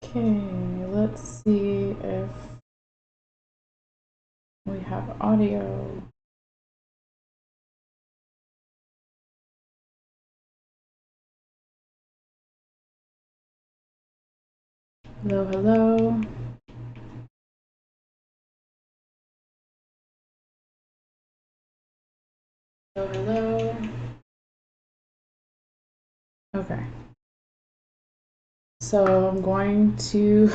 Okay, let's see if we have audio. Hello, hello. Hello, hello. Okay. So I'm going to.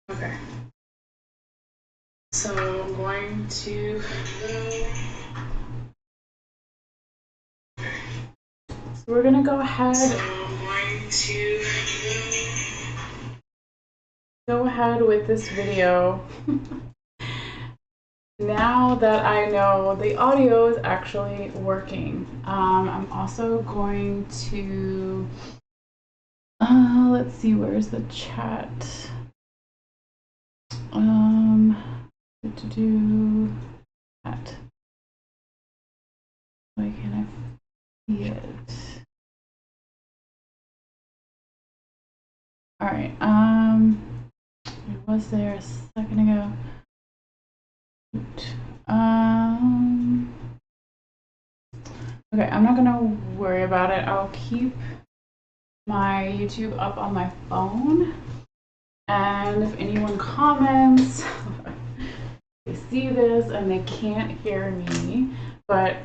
Okay. So I'm going to. So we're gonna go ahead. Go ahead with this video. Now that I know the audio is actually working, I'm also going to. Let's see, where's the chat? To do that. Why can't I see it? All right. It was there a second ago. Okay, I'm not gonna worry about it. I'll keep my YouTube up on my phone, and if anyone comments, they see this and they can't hear me, but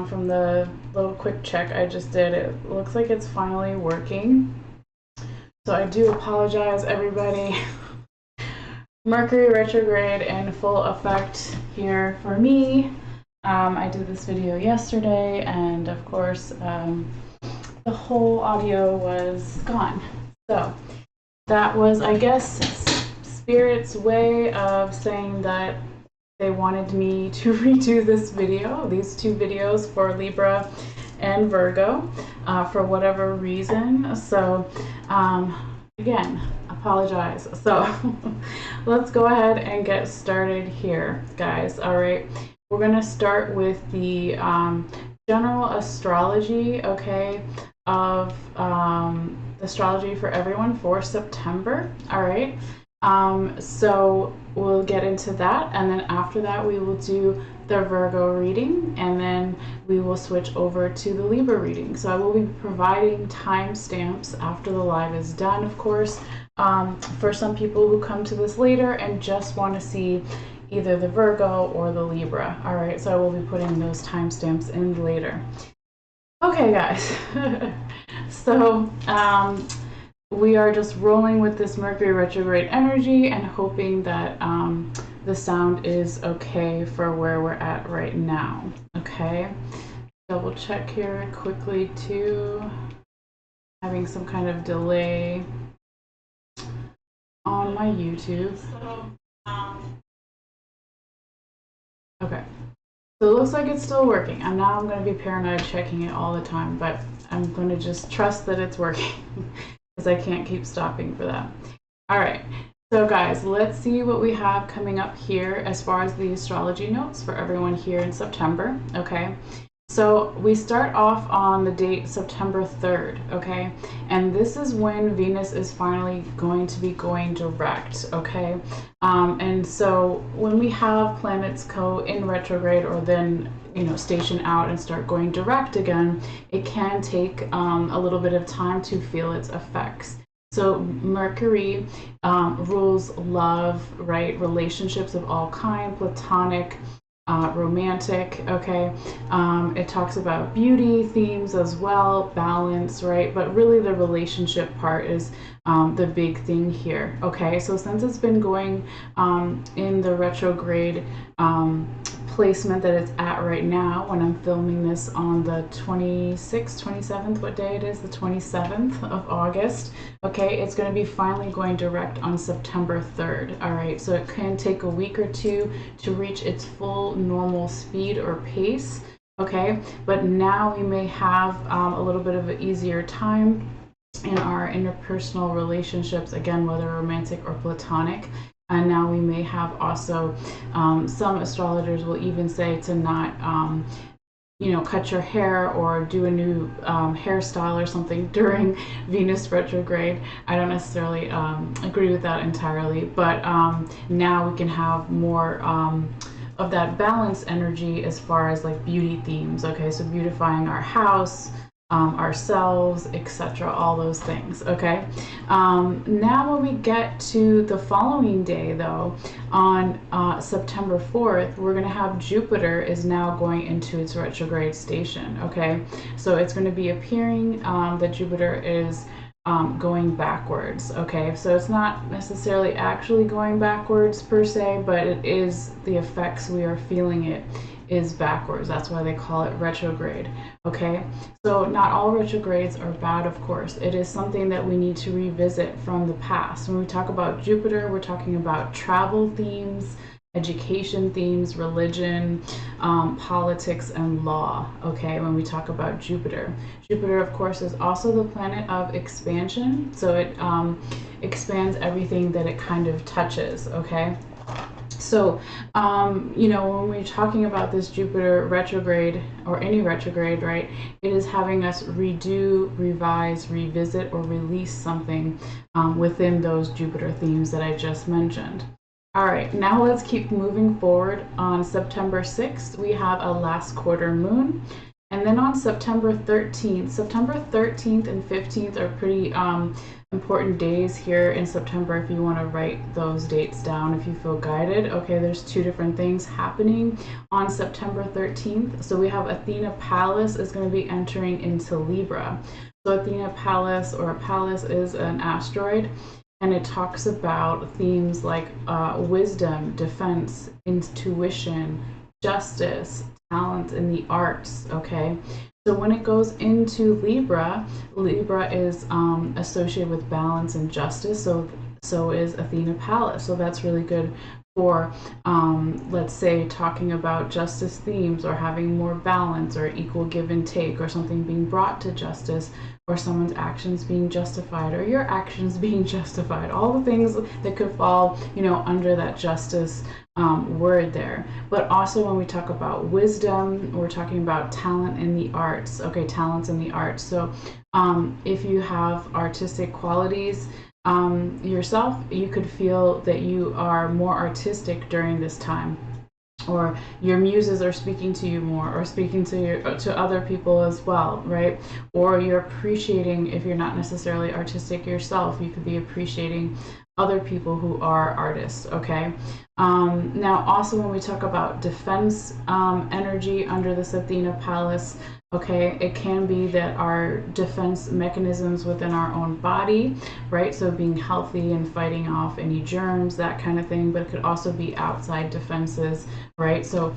from the little quick check I just did, it looks like it's finally working. So I do apologize, everybody. Mercury retrograde in full effect here for me. I did this video yesterday, and of course, the whole audio was gone. So that was, I guess, Spirit's way of saying that they wanted me to redo this video, these two videos for Libra and Virgo, for whatever reason. So again, apologize. So let's go ahead and get started here, guys. All right, we're gonna start with the general astrology, okay, of astrology for everyone for September. All right. So we'll get into that, and then after that we will do the Virgo reading, and then we will switch over to the Libra reading. So I will be providing timestamps after the live is done, of course, for some people who come to this later and just want to see either the Virgo or the Libra. All right, so I will be putting those timestamps in later. Okay, guys. So we are just rolling with this Mercury retrograde energy and hoping that the sound is okay for where we're at right now. Okay, double check here quickly too. Having some kind of delay on my YouTube. Okay, so it looks like it's still working. I'm going to be paranoid checking it all the time, but I'm going to just trust that it's working because I can't keep stopping for that. All right, so guys, let's see what we have coming up here as far as the astrology notes for everyone here in September. Okay, so we start off on the date September 3rd, okay, and this is when Venus is finally going to be going direct, okay, and so when we have planets go in retrograde or then, you know, station out and start going direct again, it can take a little bit of time to feel its effects. So Mercury rules love, right? Relationships of all kind, platonic, romantic, okay? It talks about beauty themes as well, balance, right? But really the relationship part is the big thing here, okay? So since it's been going in the retrograde placement that it's at right now, when I'm filming this on the 26th, 27th, what day it is, the 27th of August, okay, it's going to be finally going direct on September 3rd, all right, so it can take a week or two to reach its full normal speed or pace, okay, but now we may have a little bit of an easier time in our interpersonal relationships, again, whether romantic or platonic. And now we may have also some astrologers will even say to not you know, cut your hair or do a new hairstyle or something during Venus retrograde. I don't necessarily agree with that entirely, but now we can have more of that balance energy as far as like beauty themes. Okay, so beautifying our house, ourselves, etc., all those things. Okay, now when we get to the following day, though, on September 4th, we're going to have Jupiter is now going into its retrograde station. Okay, so it's going to be appearing that Jupiter is going backwards. Okay, so it's not necessarily actually going backwards per se, but it is the effects we are feeling it is backwards. That's why they call it retrograde. Okay, so not all retrogrades are bad, of course. It is something that we need to revisit from the past. When we talk about Jupiter, we're talking about travel themes, education themes, religion, politics, and law. Okay, when we talk about Jupiter. Jupiter, of course, is also the planet of expansion, so it expands everything that it kind of touches. Okay, so you know, when we're talking about this Jupiter retrograde or any retrograde, right, it is having us redo, revise, revisit, or release something within those Jupiter themes that I just mentioned. All right, now let's keep moving forward. On September 6th, we have a last quarter moon. And then on September 13th and 15th are pretty important days here in September if you want to write those dates down if you feel guided. Okay, there's two different things happening on September 13th. So we have Athena Pallas is going to be entering into Libra. So Athena Pallas, or Pallas, is an asteroid, and it talks about themes like wisdom, defense, intuition, justice, talent in the arts. Okay, so when it goes into Libra, Libra is associated with balance and justice. So is Athena Pallas. So that's really good for, let's say, talking about justice themes or having more balance or equal give and take or something being brought to justice or someone's actions being justified or your actions being justified. All the things that could fall, you know, under that justice word there. But also when we talk about wisdom, we're talking about talent in the arts. Okay, talents in the arts. So if you have artistic qualities yourself, you could feel that you are more artistic during this time, or your muses are speaking to you more, or speaking to other people as well, right? Or you're appreciating, if you're not necessarily artistic yourself, you could be appreciating other people who are artists. Okay, now also when we talk about defense energy under this Athena Pallas, okay, it can be that our defense mechanisms within our own body, right? So being healthy and fighting off any germs, that kind of thing. But it could also be outside defenses, right? So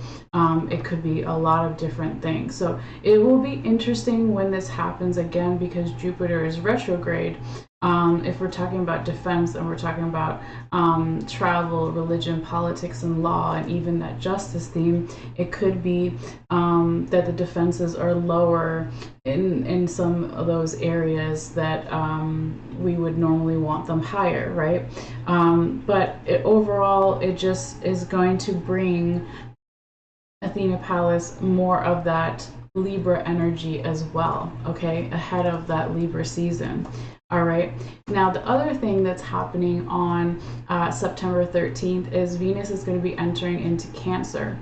it could be a lot of different things. So it will be interesting when this happens again, because Jupiter is retrograde. If we're talking about defense and we're talking about travel, religion, politics, and law, and even that justice theme, it could be that the defenses are lower in some of those areas that we would normally want them higher, right? But overall, it just is going to bring Athena Pallas more of that Libra energy as well, okay, ahead of that Libra season. All right, now the other thing that's happening on September 13th is Venus is going to be entering into Cancer.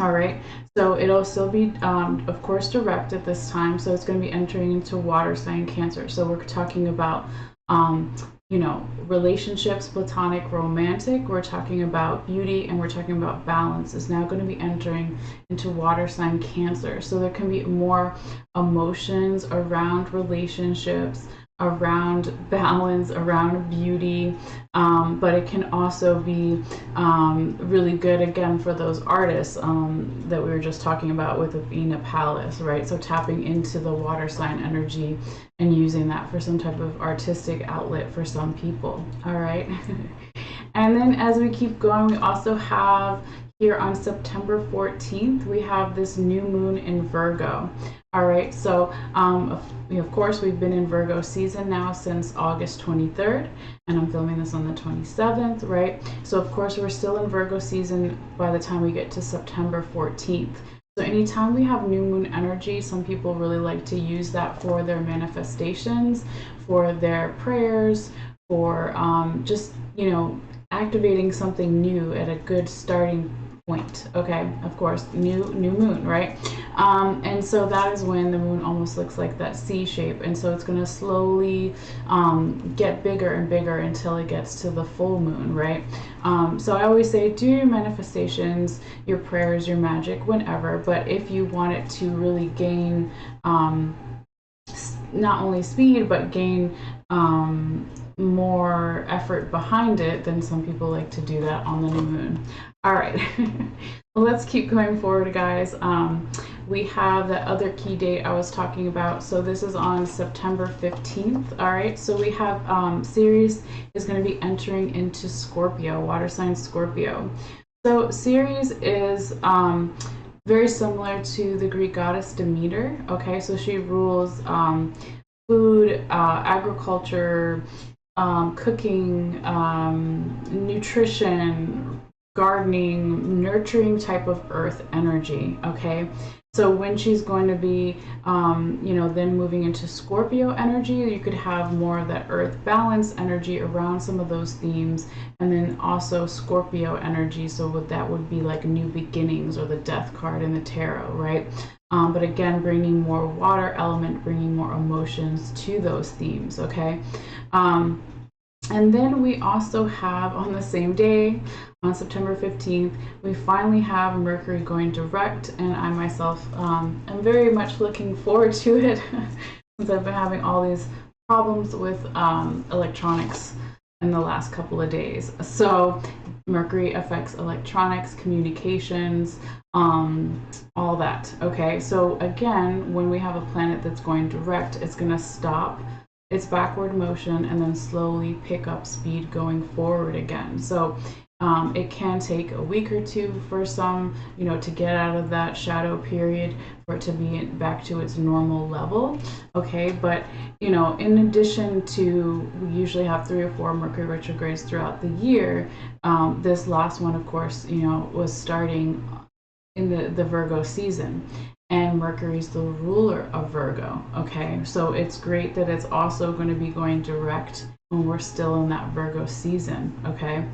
All right, so it'll still be, of course, direct at this time. So it's going to be entering into water sign Cancer. So we're talking about, you know, relationships, platonic, romantic. We're talking about beauty, and we're talking about balance is now going to be entering into water sign Cancer. So there can be more emotions around relationships, around balance, around beauty, but it can also be really good again for those artists that we were just talking about with Athena Pallas, right? So tapping into the water sign energy and using that for some type of artistic outlet for some people. All right. And then as we keep going, we also have here on September 14th, we have this new moon in Virgo. All right, so of course, we've been in Virgo season now since August 23rd, and I'm filming this on the 27th, right? So of course, we're still in Virgo season by the time we get to September 14th. So anytime we have new moon energy, some people really like to use that for their manifestations, for their prayers, for just, you know, activating something new at a good starting point. Okay, of course, new moon, right? And so that is when the moon almost looks like that C shape, and so it's going to slowly get bigger and bigger until it gets to the full moon, right? So I always say do your manifestations, your prayers, your magic whenever, but if you want it to really gain not only speed but gain more effort behind it, then some people like to do that on the new moon. All right, well, let's keep going forward, guys. We have the other key date I was talking about. So this is on September 15th. All right, so we have Ceres is going to be entering into Scorpio, water sign Scorpio. So Ceres is very similar to the Greek goddess Demeter. Okay, so she rules food, agriculture, cooking, nutrition, gardening, nurturing type of earth energy. Okay, so when she's going to be you know, then moving into Scorpio energy, you could have more of that earth balance energy around some of those themes, and then also Scorpio energy, so that would be like new beginnings or the death card in the tarot, right? But again, bringing more water element, bringing more emotions to those themes. Okay, and then we also have on the same day, on September 15th, we finally have Mercury going direct, and I myself am very much looking forward to it since I've been having all these problems with electronics in the last couple of days. So Mercury affects electronics, communications, all that. Okay, so again, when we have a planet that's going direct, it's going to stop its backward motion and then slowly pick up speed going forward again. So it can take a week or two for some, you know, to get out of that shadow period for it to be back to its normal level. Okay, but you know, in addition to, we usually have 3 or 4 Mercury retrogrades throughout the year. This last one, of course, you know, was starting in the Virgo season. And Mercury's the ruler of Virgo. Okay, so it's great that it's also going to be going direct when we're still in that Virgo season. Okay,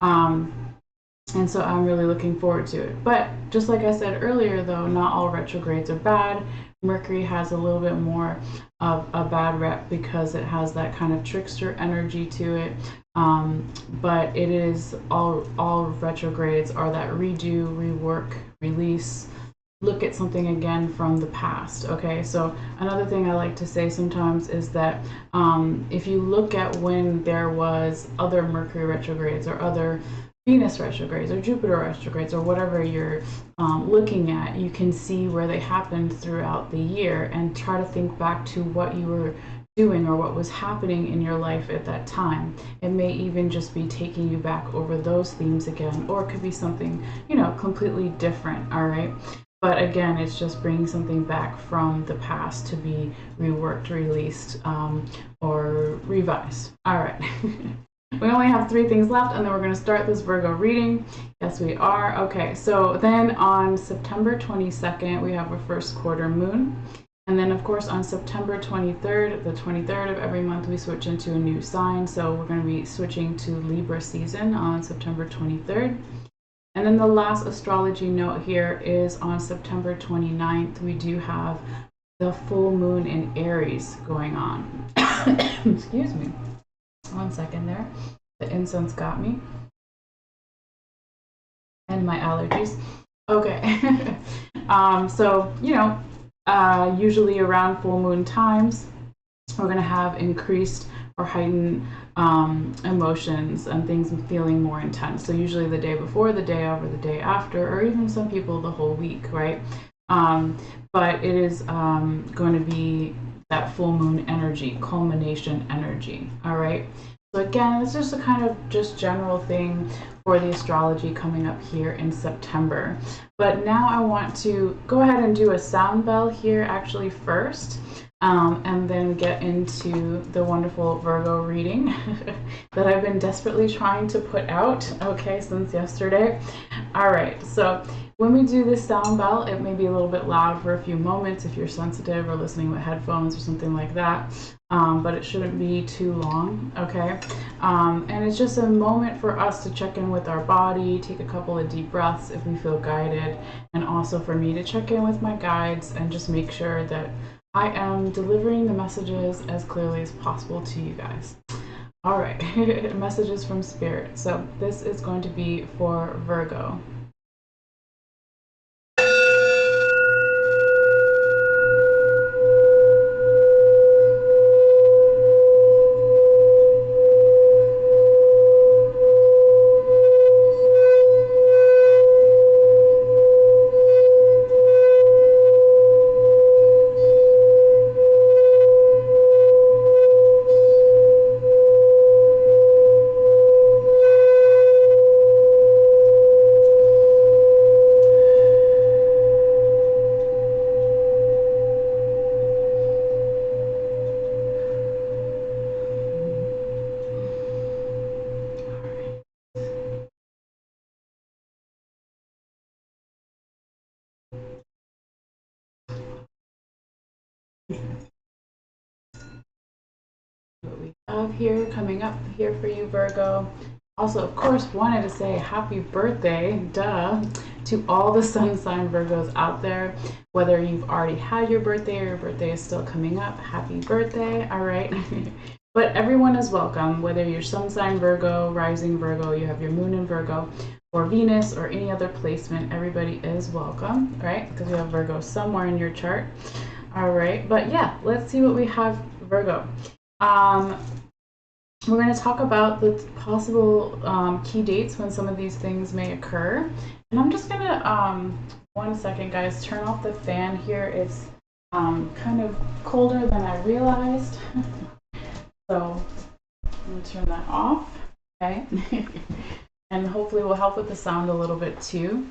and so I'm really looking forward to it. But just like I said earlier, though, not all retrogrades are bad. Mercury has a little bit more of a bad rep because it has that kind of trickster energy to it. But it is all retrogrades are that redo, rework, release, look at something again from the past. Okay, so another thing I like to say sometimes is that if you look at when there was other Mercury retrogrades or other Venus retrogrades or Jupiter retrogrades or whatever you're looking at, you can see where they happened throughout the year and try to think back to what you were doing or what was happening in your life at that time. It may even just be taking you back over those themes again, or it could be something, you know, completely different. All right, but again, it's just bringing something back from the past to be reworked, released, or revised. All right. We only have 3 things left, and then we're going to start this Virgo reading. Yes, we are. Okay, so then on September 22nd, we have a first quarter moon. And then, of course, on September 23rd, the 23rd of every month, we switch into a new sign. So we're going to be switching to Libra season on September 23rd. And then the last astrology note here is on September 29th, we do have the full moon in Aries going on. Excuse me. 1 second there. The incense got me. And my allergies. Okay. So, you know, usually around full moon times, we're going to have increased or heightened emotions and things feeling more intense. So usually the day before, the day of, or the day after, or even some people the whole week, right? But it is going to be that full moon energy, culmination energy. All right. So again, it's just a kind of just general thing for the astrology coming up here in September. But now I want to go ahead and do a sound bell here actually first, and then get into the wonderful Virgo reading that I've been desperately trying to put out, okay, since yesterday. All right, so when we do this sound bell, it may be a little bit loud for a few moments if you're sensitive or listening with headphones or something like that, but it shouldn't be too long, okay? And it's just a moment for us to check in with our body, take a couple of deep breaths if we feel guided, and also for me to check in with my guides and just make sure that I am delivering the messages as clearly as possible to you guys. All right, messages from Spirit. So this is going to be for Virgo. What we have here coming up here for you, Virgo. Also, of course, wanted to say happy birthday, duh, to all the sun sign Virgos out there. Whether you've already had your birthday or your birthday is still coming up, happy birthday, all right? But everyone is welcome, whether you're sun sign Virgo, rising Virgo, you have your moon in Virgo, or Venus, or any other placement, everybody is welcome, right? Because you have Virgo somewhere in your chart. All right, but yeah, let's see what we have, Virgo. We're going to talk about the possible key dates when some of these things may occur. And I'm just going to, 1 second, guys, turn off the fan here. It's kind of colder than I realized. So I'm going to turn that off, okay? And hopefully will help with the sound a little bit too,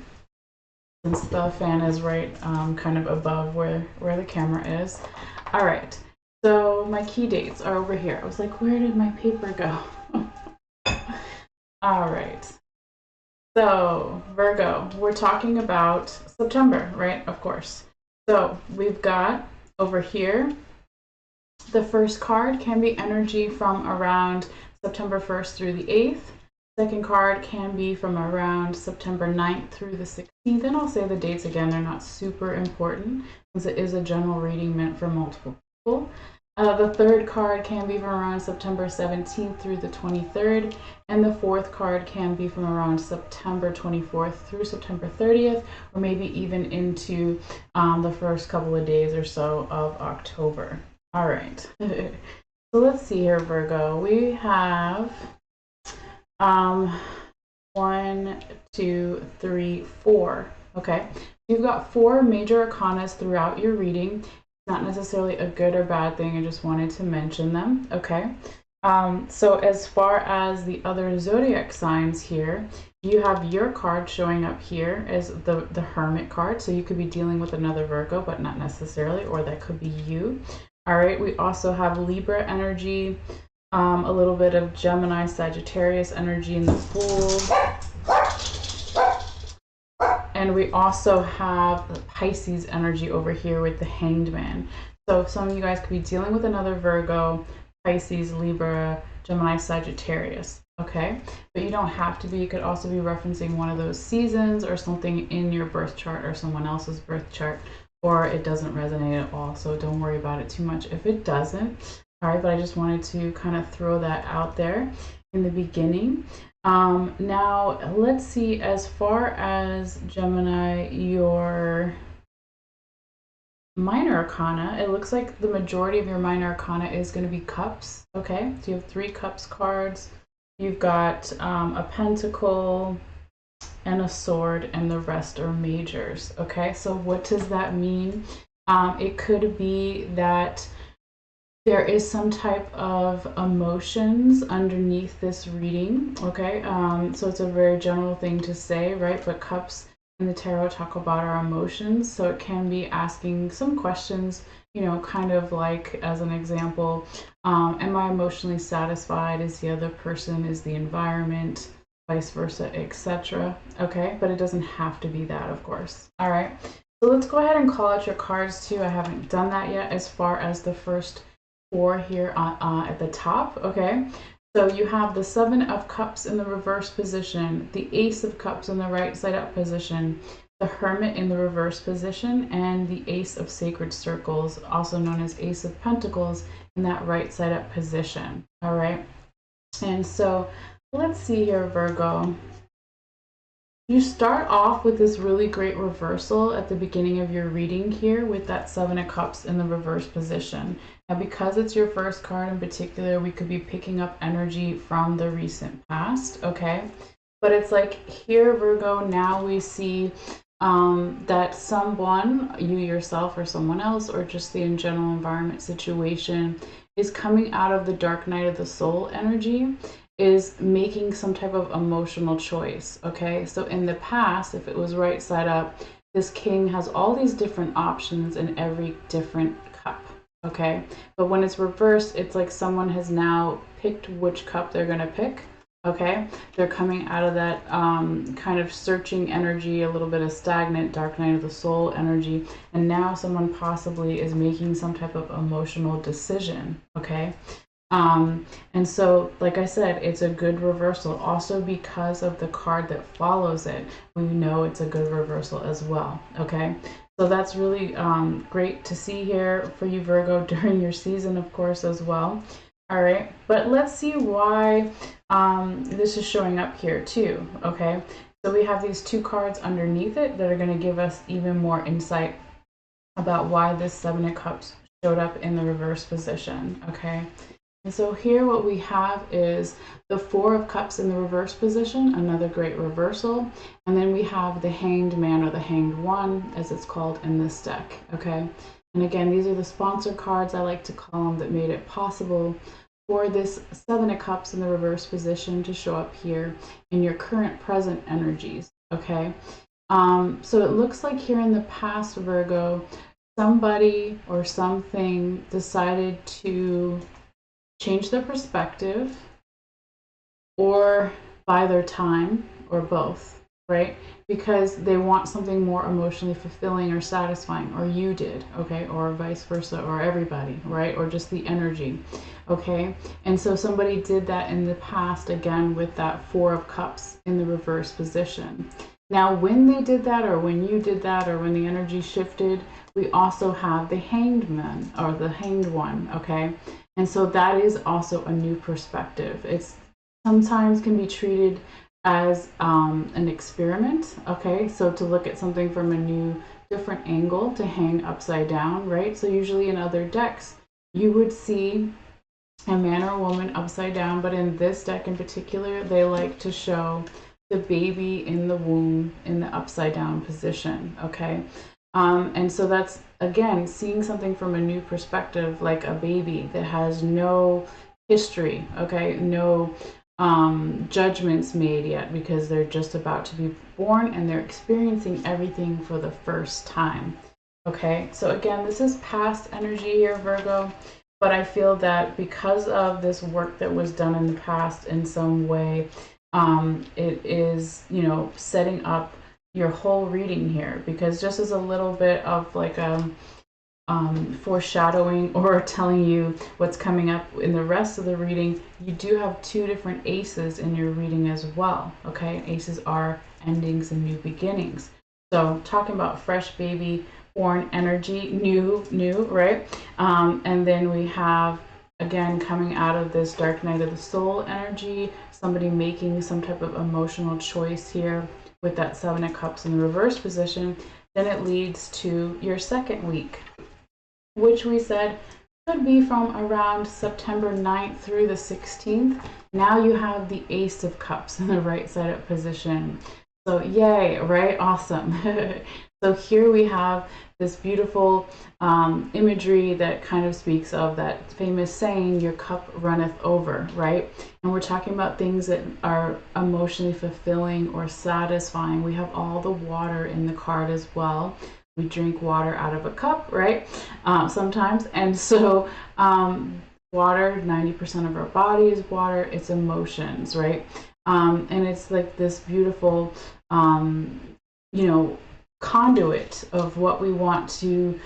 since the fan is right kind of above where the camera is. All right. So my key dates are over here. I was like, where did my paper go? All right. So Virgo, we're talking about September, right? Of course. So we've got over here, the first card can be energy from around September 1st through the 8th. Second card can be from around September 9th through the 16th. And I'll say the dates again, they're not super important since it is a general reading meant for multiple people. The third card can be from around September 17th through the 23rd, and the fourth card can be from around September 24th through September 30th, or maybe even into the first couple of days or so of October. All right. So let's see here, Virgo. We have 1, 2, 3, 4. Okay. You've got 4 major arcanas throughout your reading. Not necessarily a good or bad thing. I just wanted to mention them. Okay. So as far as the other zodiac signs here, you have your card showing up here as the Hermit card. So you could be dealing with another Virgo, but not necessarily, or that could be you. All right. We also have Libra energy, a little bit of Gemini, Sagittarius energy in the pool. And we also have Pisces energy over here with the Hanged Man. So some of you guys could be dealing with another Virgo, Pisces, Libra, Gemini, Sagittarius. Okay, but you don't have to be. You could also be referencing one of those seasons or something in your birth chart or someone else's birth chart, or it doesn't resonate at all. So don't worry about it too much if it doesn't. All right, but I just wanted to kind of throw that out there in the beginning. Now let's see, as far as Gemini, your minor arcana, it looks like the majority of your minor arcana is going to be cups. Okay, so you have 3 cups cards. You've got a pentacle and a sword, and the rest are majors. Okay, so what does that mean? It could be that there is some type of emotions underneath this reading, okay? So it's a very general thing to say, right? But cups in the tarot talk about our emotions, so it can be asking some questions, you know, kind of like, as an example, am I emotionally satisfied? Is the other person? Is the environment? vice versa, etc. Okay, but it doesn't have to be that, of course. All right, so let's go ahead and call out your cards too. I haven't done that yet as far as the first four here at the top. Okay, so you have the Seven of Cups in the reverse position, the Ace of Cups in the right side up position, the Hermit in the reverse position, and the Ace of Sacred Circles, also known as Ace of Pentacles, in that right side up position. All right, and so let's see here, Virgo. You start off with this really great reversal at the beginning of your reading here with that Seven of Cups in the reverse position. Now, because it's your first card in particular, we could be picking up energy from the recent past, okay? But it's like here, Virgo, now we see that someone, you yourself or someone else, or just the in general environment situation, is coming out of the dark night of the soul energy, is making some type of emotional choice. Okay, so in the past, if it was right side up, this king has all these different options in every different cup. Okay, but when it's reversed, it's like someone has now picked which cup they're going to pick. Okay, they're coming out of that kind of searching energy, a little bit of stagnant dark night of the soul energy, and now someone possibly is making some type of emotional decision. Okay, and so, like I said, it's a good reversal. Also, because of the card that follows it, we know it's a good reversal as well. Okay, so that's really great to see here for you, Virgo, during your season, of course, as well. All right, but let's see why this is showing up here too. Okay, so we have these two cards underneath it that are going to give us even more insight about why this Seven of Cups showed up in the reverse position. Okay. And so here what we have is the Four of Cups in the reverse position, another great reversal. And then we have the Hanged Man, or the Hanged One, as it's called in this deck, okay? And again, these are the sponsor cards, I like to call them, that made it possible for this Seven of Cups in the reverse position to show up here in your current present energies, okay? So it looks like here in the past, Virgo, somebody or something decided to change their perspective or buy their time, or both, right? Because they want something more emotionally fulfilling or satisfying, or you did, okay? Or vice versa, or everybody, right? Or just the energy, okay? And so somebody did that in the past, again, with that Four of Cups in the reverse position. Now, when they did that, or when you did that, or when the energy shifted, we also have the Hanged Man, or the Hanged One, okay? And so that is also a new perspective. It's sometimes can be treated as an experiment, okay? So to look at something from a new, different angle, to hang upside down, right? So usually in other decks, you would see a man or a woman upside down, but in this deck in particular, they like to show the baby in the womb in the upside down position, okay? And so that's, again, seeing something from a new perspective, like a baby that has no history, okay, no judgments made yet, because they're just about to be born and they're experiencing everything for the first time, okay? So again, this is past energy here, Virgo, but I feel that because of this work that was done in the past in some way, it is, you know, setting up your whole reading here, because just as a little bit of like foreshadowing or telling you what's coming up in the rest of the reading, you do have two different aces in your reading as well, okay? Aces are endings and new beginnings. So talking about fresh baby born energy, new, right? And then we have, again, coming out of this dark night of the soul energy, somebody making some type of emotional choice here with that Seven of Cups in the reverse position. Then it leads to your second week, which we said could be from around September 9th through the 16th. Now you have the Ace of Cups in the right side up position. So yay, right? Awesome. So here we have this beautiful imagery that kind of speaks of that famous saying, your cup runneth over, right? And we're talking about things that are emotionally fulfilling or satisfying. We have all the water in the card as well. We drink water out of a cup, right? Sometimes. And so water, 90% of our body is water. It's emotions, right? And it's like this beautiful, you know, conduit of what we want to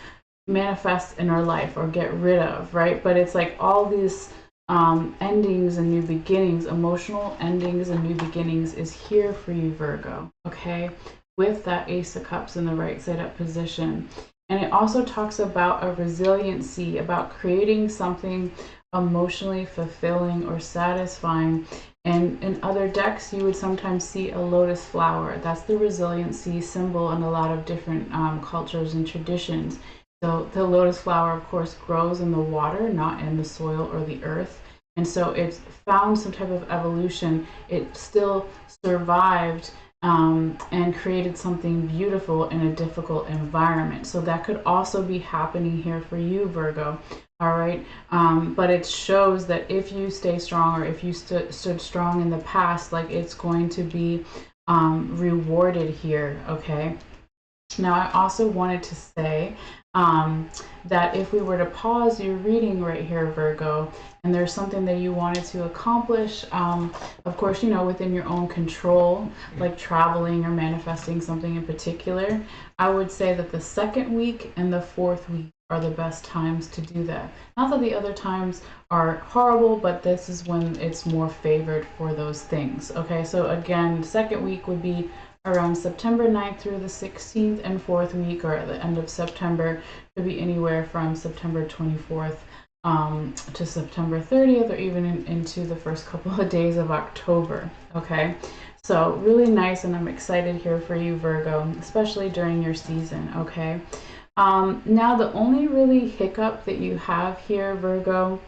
manifest in our life or get rid of, right? But it's like all these endings and new beginnings, emotional endings and new beginnings is here for you, Virgo, okay? With that Ace of Cups in the right side up position. And it also talks about a resiliency, about creating something emotionally fulfilling or satisfying. And in other decks, you would sometimes see a lotus flower. That's the resiliency symbol in a lot of different cultures and traditions. So the lotus flower, of course, grows in the water, not in the soil or the earth. And so it's found some type of evolution. It still survived and created something beautiful in a difficult environment. So that could also be happening here for you, Virgo. All right. But it shows that if you stay strong, or if you stood strong in the past, like it's going to be rewarded here. Okay. Now, I also wanted to say that if we were to pause your reading right here, Virgo, and there's something that you wanted to accomplish, of course, you know, within your own control, like traveling or manifesting something in particular, I would say that the second week and the fourth week are the best times to do that. Not that the other times are horrible, but this is when it's more favored for those things. Okay, so again, second week would be around September 9th through the 16th, and fourth week or at the end of September could be anywhere from September 24th to September 30th, or even into the first couple of days of October. Okay, so really nice, and I'm excited here for you, Virgo, especially during your season. Okay, now the only really hiccup that you have here, Virgo,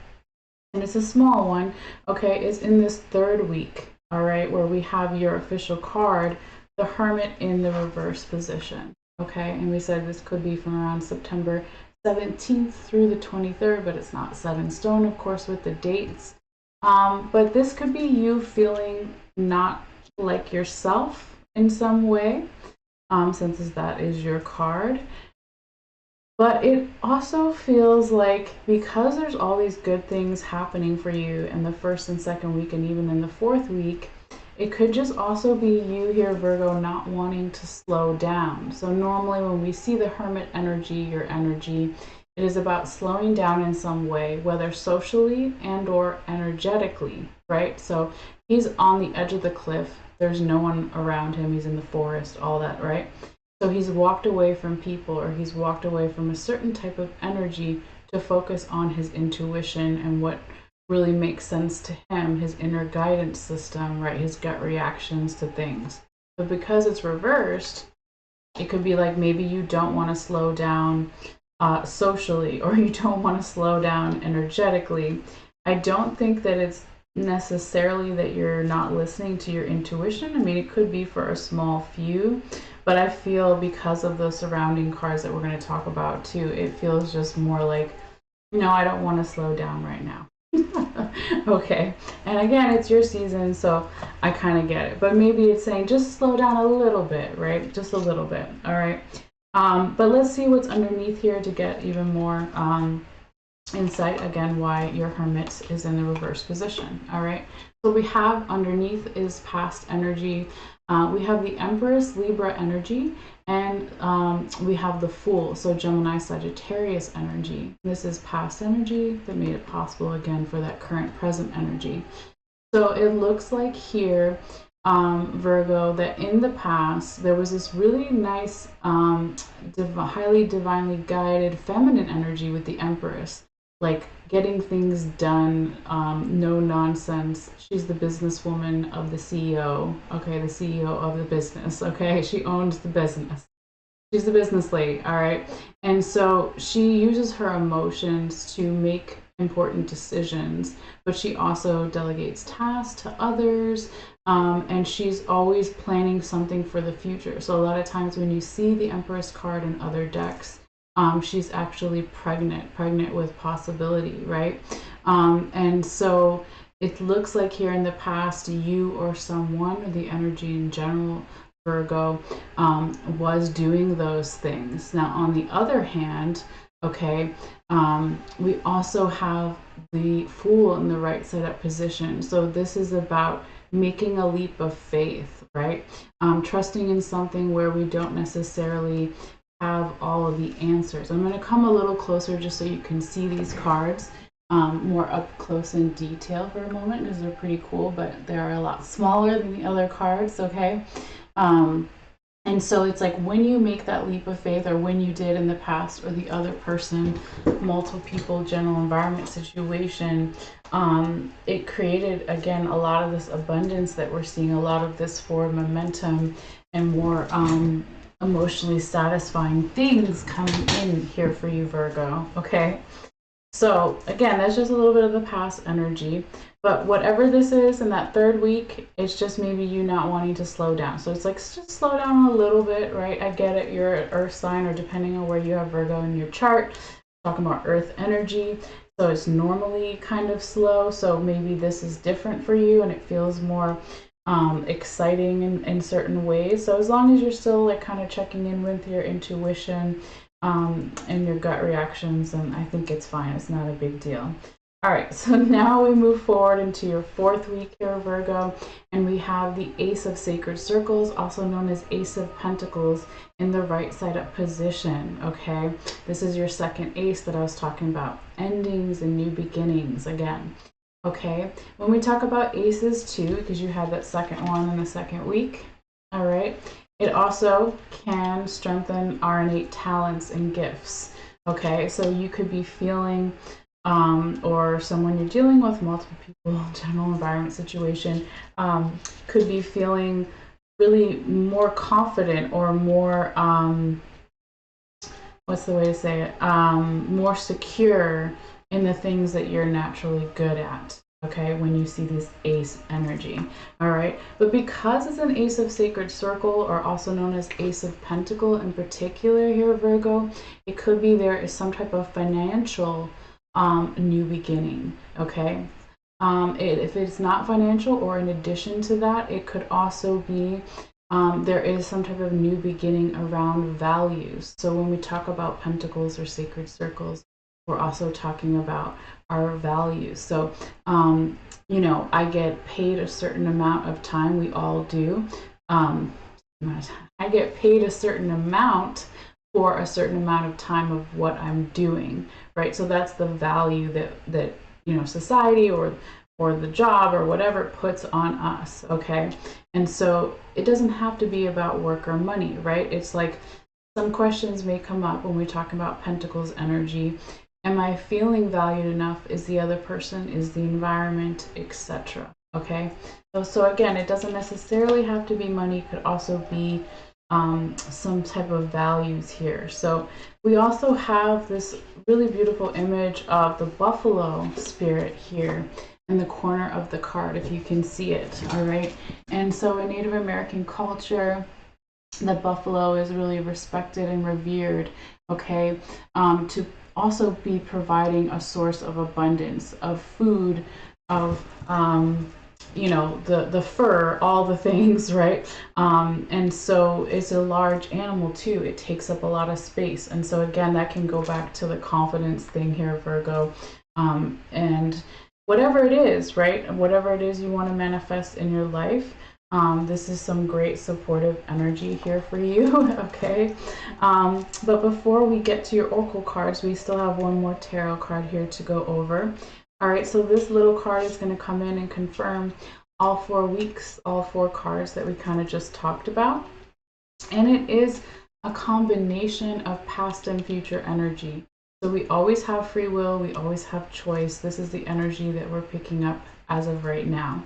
and it's a small one, okay, is in this third week, all right, where we have your official card, the Hermit, in the reverse position. Okay, and we said this could be from around September 17th through the 23rd, but it's not set in stone, of course, with the dates. But this could be you feeling not like yourself in some way, since that is your card. But it also feels like, because there's all these good things happening for you in the first and second week, and even in the fourth week, it could just also be you here, Virgo, not wanting to slow down. So normally when we see the Hermit energy, your energy, it is about slowing down in some way, whether socially and or energetically, right? So he's on the edge of the cliff. There's no one around him. He's in the forest, all that, right? So he's walked away from people, or he's walked away from a certain type of energy to focus on his intuition and what really makes sense to him, his inner guidance system, right? His gut reactions to things. But because it's reversed, it could be like maybe you don't want to slow down socially, or you don't want to slow down energetically. I don't think that it's necessarily that you're not listening to your intuition. I mean, it could be for a small few, but I feel because of the surrounding cards that we're going to talk about too, it feels just more like, no, I don't want to slow down right now. Okay, and again, it's your season, so I kind of get it, but maybe it's saying just slow down a little bit, right? Just a little bit. All right, but let's see what's underneath here to get even more insight, again, why your Hermit is in the reverse position. All right, so we have underneath is past energy. We have the Empress, Libra energy, and we have the Fool, so Gemini, Sagittarius energy. This is past energy that made it possible, again, for that current present energy. So it looks like here, Virgo, that in the past there was this really nice, highly divinely guided feminine energy with the Empress, like getting things done, no nonsense. She's the businesswoman of the CEO, okay, the CEO of the business, okay, she owns the business. She's the business lady, all right, and so she uses her emotions to make important decisions, but she also delegates tasks to others, and she's always planning something for the future. So a lot of times when you see the Empress card in other decks, she's actually pregnant with possibility, right? And so it looks like here in the past, you or someone, or the energy in general, Virgo, was doing those things. Now, on the other hand, okay, we also have the Fool in the right side up position. So this is about making a leap of faith, right? Trusting in something where we don't necessarily have all of the answers. I'm going to come a little closer just so you can see these cards more up close in detail for a moment, because they're pretty cool, but they're a lot smaller than the other cards, okay? And so it's like when you make that leap of faith, or when you did in the past, or the other person, multiple people, general environment situation, it created, again, a lot of this abundance that we're seeing, a lot of this forward momentum and more emotionally satisfying things coming in here for you, Virgo, okay? So again, that's just a little bit of the past energy. But whatever this is in that third week, it's just maybe you not wanting to slow down. So it's like, just slow down a little bit, right? I get it. You're an earth sign, or depending on where you have Virgo in your chart, talking about earth energy. So it's normally kind of slow. So maybe this is different for you and it feels more exciting in certain ways. So as long as you're still like kind of checking in with your intuition and your gut reactions, and I think it's fine. It's not a big deal. All right, so now we move forward into your fourth week here, Virgo, and we have the Ace of Sacred Circles, also known as Ace of Pentacles, in the right side up position, okay? This is your second ace that I was talking about, endings and new beginnings again, okay? When we talk about aces too, because you had that second one in the second week, all right? It also can strengthen our innate talents and gifts, okay? So you could be feeling or someone you're dealing with, multiple people, general environment situation, could be feeling really more confident, or more, what's the way to say it, more secure in the things that you're naturally good at, okay, when you see this ace energy, all right? But because it's an Ace of Sacred Circle, or also known as Ace of Pentacle in particular here, Virgo, it could be there is some type of financial new beginning, okay? If it's not financial, or in addition to that, it could also be there is some type of new beginning around values. So when we talk about pentacles or sacred circles, we're also talking about our values. So you know, I get paid a certain amount of time, we all do. I get paid a certain amount for a certain amount of time of what I'm doing, right? So that's the value that you know, society or the job or whatever puts on us, okay? And so it doesn't have to be about work or money, right? It's like some questions may come up when we talk about Pentacles energy. Am I feeling valued enough? Is the other person? Is the environment, etc.? Okay, so again, it doesn't necessarily have to be money. It could also be some type of values here. So we also have this really beautiful image of the buffalo spirit here in the corner of the card, if you can see it, all right? And so in Native American culture, the buffalo is really respected and revered, okay, to also be providing a source of abundance, of food, of you know, the fur, all the things, right? And so it's a large animal too. It takes up a lot of space. And so again, that can go back to the confidence thing here, Virgo. And whatever it is, right? Whatever it is you want to manifest in your life, this is some great supportive energy here for you, okay? But before we get to your oracle cards, we still have one more tarot card here to go over. All right, so this little card is going to come in and confirm all 4 weeks, all 4 cards that we kind of just talked about. And it is a combination of past and future energy. So we always have free will, we always have choice. This is the energy that we're picking up as of right now.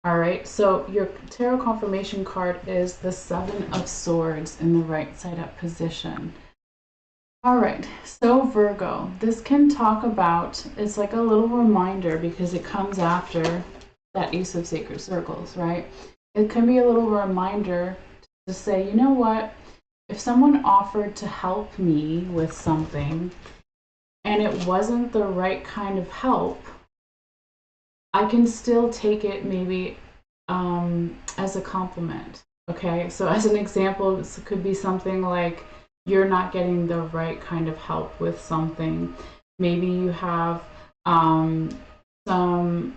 All right, so your tarot confirmation card is the 7 of Swords in the right side up position. All right, so Virgo, this can talk about, it's like a little reminder because it comes after that Ace of Sacred Circles, right? It can be a little reminder to say, you know what, if someone offered to help me with something and it wasn't the right kind of help, I can still take it maybe as a compliment, okay? So as an example, this could be something like, you're not getting the right kind of help with something. Maybe you have some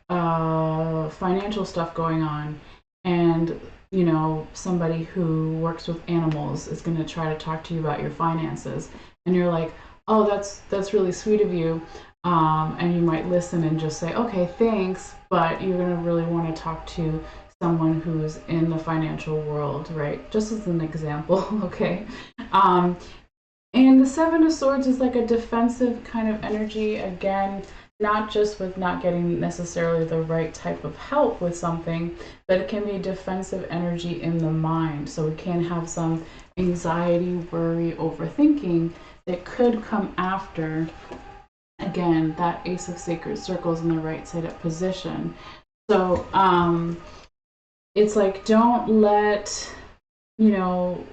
financial stuff going on, and you know, somebody who works with animals is going to try to talk to you about your finances, and you're like, oh, that's really sweet of you, and you might listen and just say, okay, thanks, but you're going to really want to talk to someone who's in the financial world, right? Just as an example, okay? Um, and the Seven of Swords is like a defensive kind of energy, again, not just with not getting necessarily the right type of help with something, but it can be defensive energy in the mind. So we can have some anxiety, worry, overthinking that could come after, again, that Ace of Sacred Circles in the right side up position. So it's like, don't let, you know,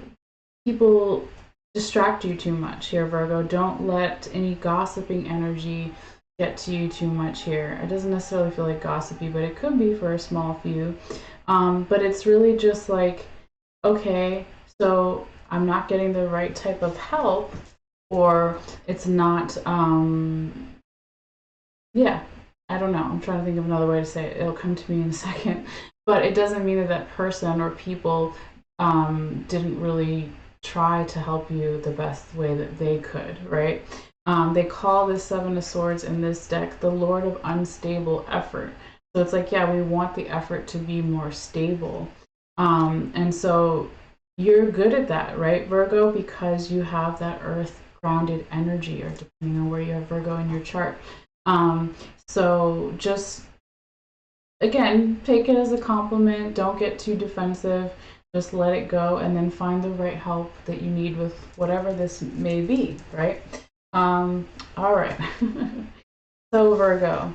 people distract you too much here, Virgo. Don't let any gossiping energy get to you too much here. It doesn't necessarily feel like gossipy, but it could be for a small few. But it's really just like, okay, so I'm not getting the right type of help, or it's not, yeah, I don't know. I'm trying to think of another way to say it. It'll come to me in a second. But it doesn't mean that that person or people didn't really try to help you the best way that they could, right? They call this Seven of Swords in this deck the Lord of Unstable Effort. So it's like, yeah, we want the effort to be more stable. And so you're good at that, right, Virgo? Because you have that earth grounded energy, or depending on where you have Virgo in your chart. So just, again, take it as a compliment. Don't get too defensive. Just let it go, and then find the right help that you need with whatever this may be, right? All right. So Virgo,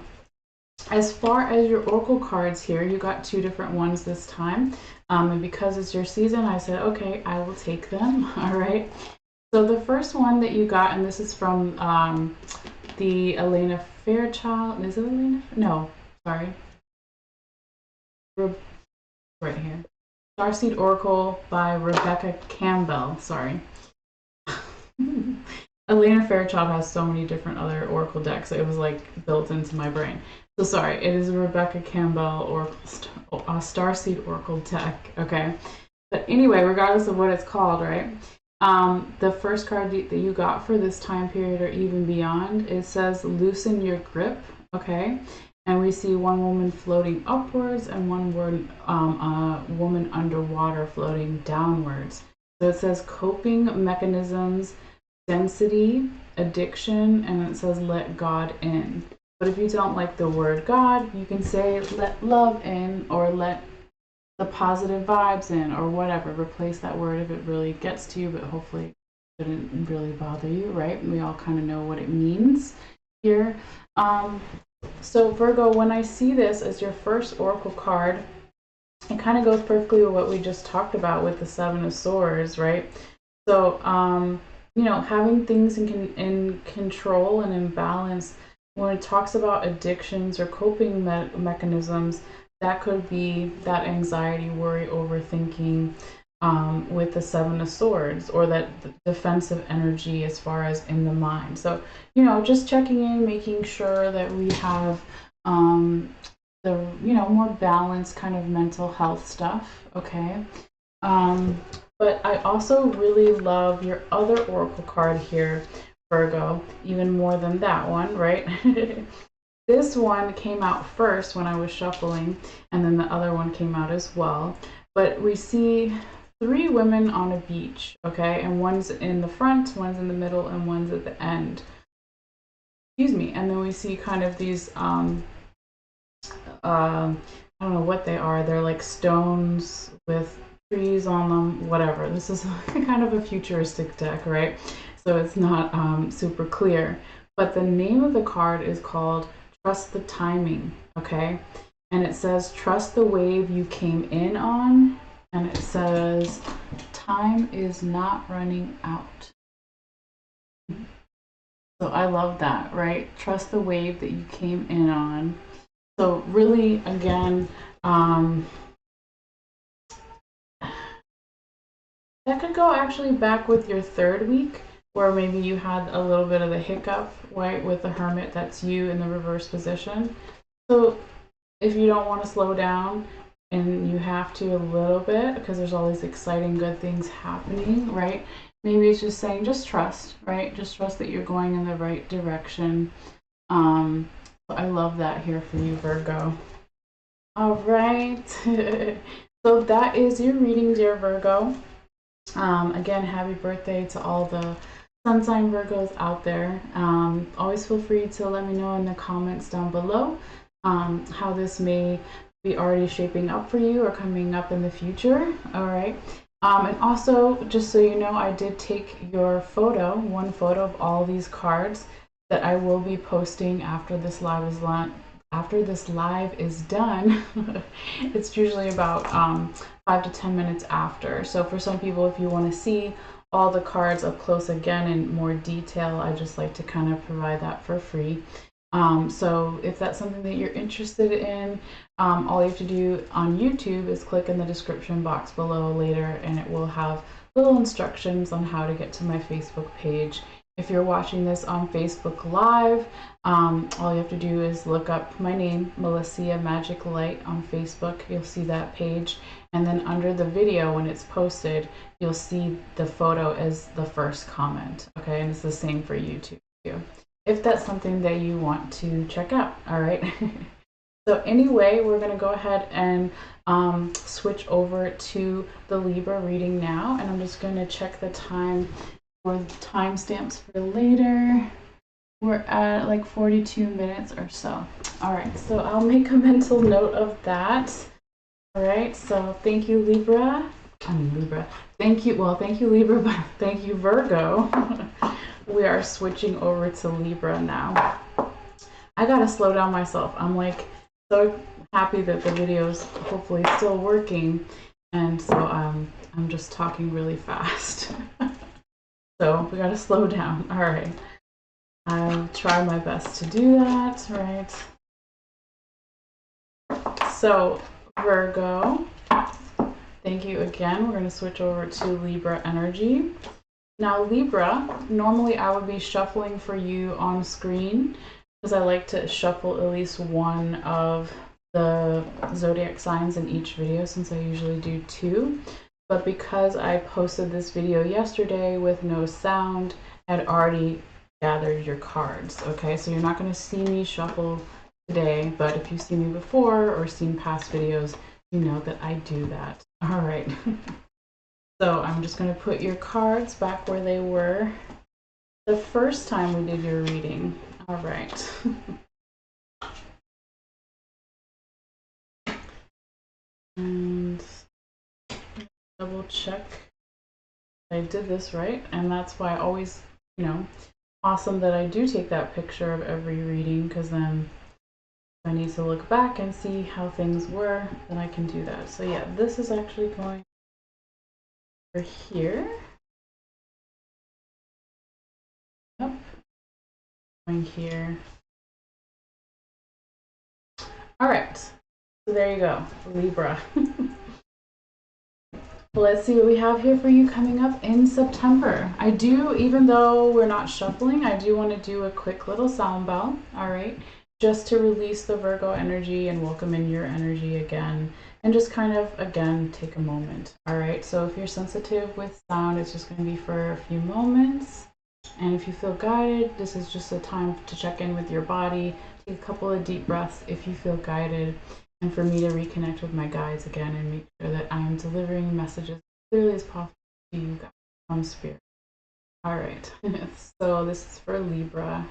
as far as your oracle cards here, you got two different ones this time. And because it's your season, I said, okay, I will take them. All right. So the first one that you got, and this is from the Elena Fairchild. Is it Elena? No, sorry. Right here. Starseed Oracle by Rebecca Campbell. Sorry. Elena Fairchild has so many different other Oracle decks. It was like built into my brain. So sorry, it is a Rebecca Campbell or Starseed Oracle deck. Okay. But anyway, regardless of what it's called, right? The first card that you got for this time period or even beyond, it says loosen your grip. Okay. And we see one woman floating upwards and one woman underwater floating downwards. So it says coping mechanisms, density, addiction, and it says let God in. But if you don't like the word God, you can say let love in, or let the positive vibes in, or whatever. Replace that word if it really gets to you, but hopefully it shouldn't really bother you, right? We all kind of know what it means here. So Virgo, when I see this as your first oracle card, it kind of goes perfectly with what we just talked about with the Seven of Swords, right? So, you know, having things in control and in balance, when it talks about addictions or coping mechanisms, that could be that anxiety, worry, overthinking, with the Seven of Swords, or that defensive energy as far as in the mind. So, you know, just checking in, making sure that we have the, you know, more balanced kind of mental health stuff, okay? But I also really love your other oracle card here, Virgo, even more than that one, right? This one came out first when I was shuffling, and then the other one came out as well. But we see three women on a beach, okay? And one's in the front, one's in the middle, and one's at the end. Excuse me. And then we see kind of these, I don't know what they are. They're like stones with trees on them, whatever. This is kind of a futuristic deck, right? So it's not super clear. But the name of the card is called Trust the Timing, okay? And it says, trust the wave you came in on. And it says, time is not running out. So I love that, right? Trust the wave that you came in on. So really, again, that could go actually back with your third week, where maybe you had a little bit of the hiccup, right, with the Hermit. That's you in the reverse position. So if you don't want to slow down and you have to a little bit because there's all these exciting good things happening, right? Maybe it's just saying just trust, right? Just trust that you're going in the right direction. I love that here for you, Virgo. All right. So that is your reading, dear Virgo. Again, happy birthday to all the sun sign Virgos out there. Always feel free to let me know in the comments down below how this may be already shaping up for you or coming up in the future. All right. And also, just so you know, I did take your photo, one photo of all these cards that I will be posting after this live is done. It's usually about 5 to 10 minutes after. So for some people, if you want to see all the cards up close again in more detail, I just like to kind of provide that for free. So if that's something that you're interested in, all you have to do on YouTube is click in the description box below later, and it will have little instructions on how to get to my Facebook page. If you're watching this on Facebook Live, all you have to do is look up my name, Malessea Magic Light, on Facebook. You'll see that page. And then under the video, when it's posted, you'll see the photo as the first comment. Okay, and it's the same for YouTube too, if that's something that you want to check out. All right. So anyway, we're going to go ahead and switch over to the Libra reading now. And I'm just going to check the time for the timestamps for later. We're at like 42 minutes or so. All right, so I'll make a mental note of that. All right, so thank you, Libra. Libra. Thank you. Well, thank you, Libra, but thank you, Virgo. We are switching over to Libra now. I gotta slow down myself. I'm like so happy that the video's hopefully still working, and so I'm just talking really fast. So we gotta slow down. All right. I'll try my best to do that, right? So Virgo, thank you again. We're gonna switch over to Libra energy. Now Libra, normally I would be shuffling for you on screen because I like to shuffle at least one of the zodiac signs in each video, since I usually do 2. But because I posted this video yesterday with no sound, I had already gathered your cards. Okay, so you're not going to see me shuffle today, but if you've seen me before or seen past videos, you know that I do that. All right. So I'm just going to put your cards back where they were the first time we did your reading. All right. And double check I did this right, and that's why I always, awesome that I do take that picture of every reading, because then if I need to look back and see how things were, then I can do that. So yeah, this is actually going over here. Yep. Going here. All right. So there you go, Libra. Let's see what we have here for you coming up in September. I do, even though we're not shuffling, I do want to do a quick little sound bell, all right? Just to release the Virgo energy and welcome in your energy again. And just kind of, again, take a moment, all right? So if you're sensitive with sound, it's just going to be for a few moments. And if you feel guided, this is just a time to check in with your body. Take a couple of deep breaths if you feel guided. And for me to reconnect with my guides again and make sure that I am delivering messages as clearly as possible to you guys from spirit. All right, so this is for Libra.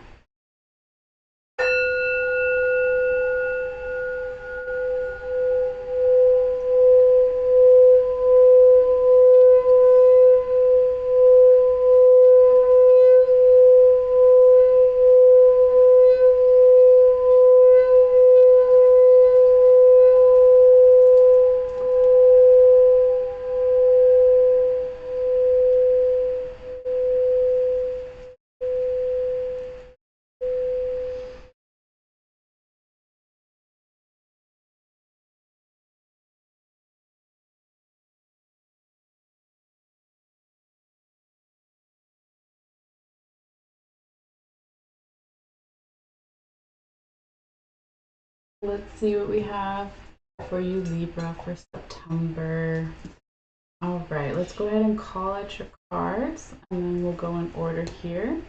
let's see what we have for you, Libra, for September. All right, let's go ahead and call out your cards, and then we'll go in order here.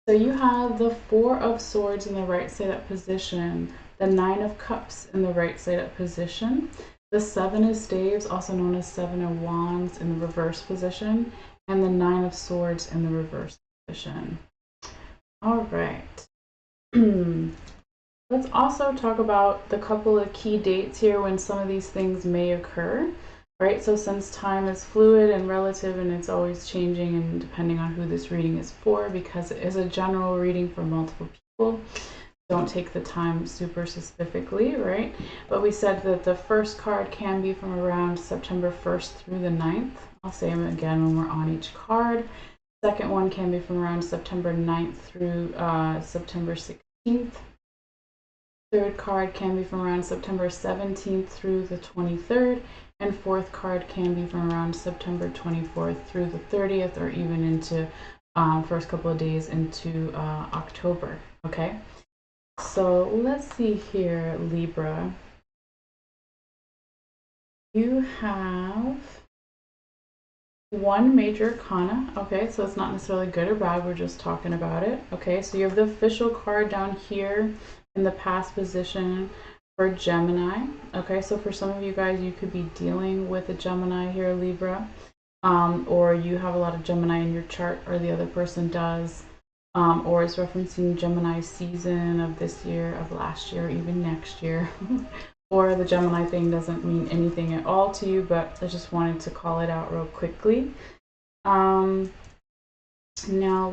So you have the Four of Swords in the right side up position, the Nine of Cups in the right side up position, the Seven of Staves, also known as Seven of Wands, in the reverse position, and the Nine of Swords in the reverse position. All right. Let's also talk about the couple of key dates here when some of these things may occur. Right, so since time is fluid and relative and it's always changing and depending on who this reading is for, because it is a general reading for multiple people, don't take the time super specifically, right? But we said that the first card can be from around September 1st through the 9th. I'll say them again when we're on each card. Second one can be from around September 9th through September 16th. Third card can be from around September 17th through the 23rd. And fourth card can be from around September 24th through the 30th, or even into first couple of days into October. Okay, so let's see here, Libra. You have one major arcana. Okay, so it's not necessarily good or bad, we're just talking about it. Okay, so you have the official card down here in the past position for Gemini. Okay, so for some of you guys, you could be dealing with a Gemini here, Libra, or you have a lot of Gemini in your chart, or the other person does, or it's referencing Gemini season of this year, of last year, even next year. Or the Gemini thing doesn't mean anything at all to you, but I just wanted to call it out real quickly. Now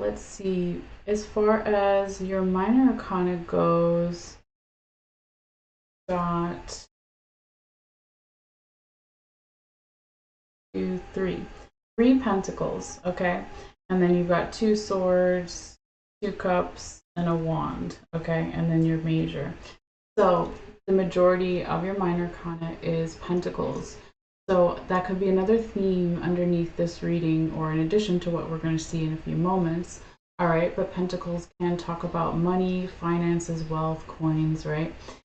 let's see, as far as your minor arcana goes, got 2, 3 pentacles, okay, and then you've got 2 swords, 2 cups, and a wand, okay, and then your major. So the majority of your minor arcana is pentacles, so that could be another theme underneath this reading, or in addition to what we're going to see in a few moments. All right, but pentacles can talk about money, finances, wealth, coins, right?